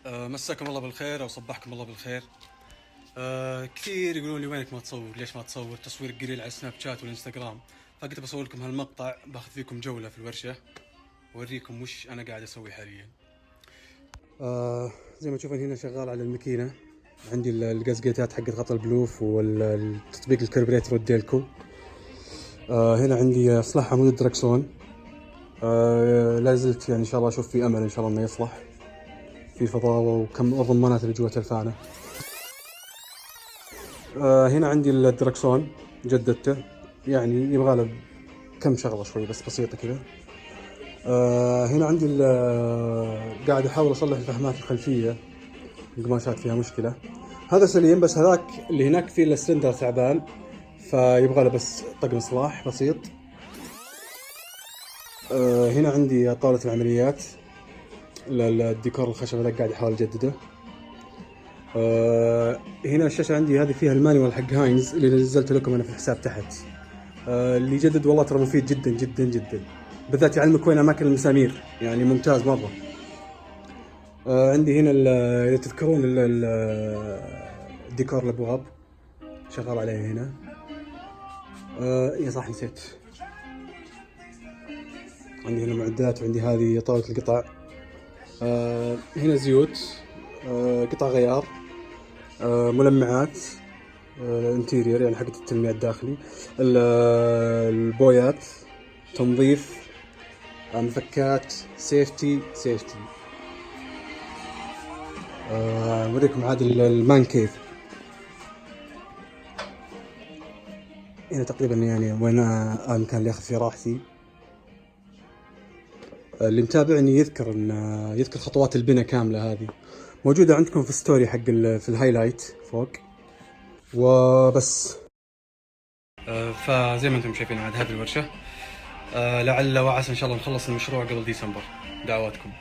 مساكم الله بالخير او صبحكم الله بالخير. كثير يقولون لي وينك ما تصور، ليش ما تصور تصوير قليل على السناب شات والانستغرام. فقلت بصور لكم هالمقطع، باخذ فيكم جولة في الورشة واوريكم وش انا قاعد اسوي حاليا. زي ما تشوفون هنا شغال على الماكينة، عندي القزقيتات حقت غطا البلوف والتطبيق الكربريتر والديلكو. هنا عندي اصلاح عمود الدركسون. لا زلت يعني ان شاء الله اشوف في امل ان شاء الله انه يصلح في فضاوة وكم الضمانات اللي جوة الفانة. هنا عندي الدركسون جددته، يعني يبغى له كم شغلة شوي بس بسيطة كذا. هنا عندي قاعد احاول اصلح الفحمات الخلفية، القماشات فيها مشكلة. هذا سليم، بس هذاك اللي هناك فيه السلندر تعبان، فيبغى له بس طقم اصلاح بسيط. هنا عندي طاولة العمليات، الديكور الخشب ذا قاعد احاول اجدده. هنا الشاشة عندي هذه فيها المانيوال حق هاينز اللي نزلت لكم انا في الحساب تحت. اللي يجدد والله ترى مفيد جدا جدا جدا، بالذات يعلمك وين اماكن المسامير، يعني ممتاز مرة. عندي هنا اذا تذكرون الديكور الابواب شغال عليه هنا. يا صح نسيت، عندي هنا معدات، وعندي هذه طاولة القطع. هنا زيوت، قطع غيار، ملمعات، انتيرير يعني حقت التلميع الداخلي، البويات، تنظيف، مفكات، سيفتي. اوريكم عاد المان كيف. هنا تقريبا يعني وين المكان اللي اخذ فيه راحتي. اللي متابعني يذكر خطوات البناء كاملة، هذه موجودة عندكم في الستوري حق في الهايلايت فوق وبس. فزي ما انتم شايفين عاد هذه الورشة. لعل وعسى ان شاء الله نخلص المشروع قبل ديسمبر، دعواتكم.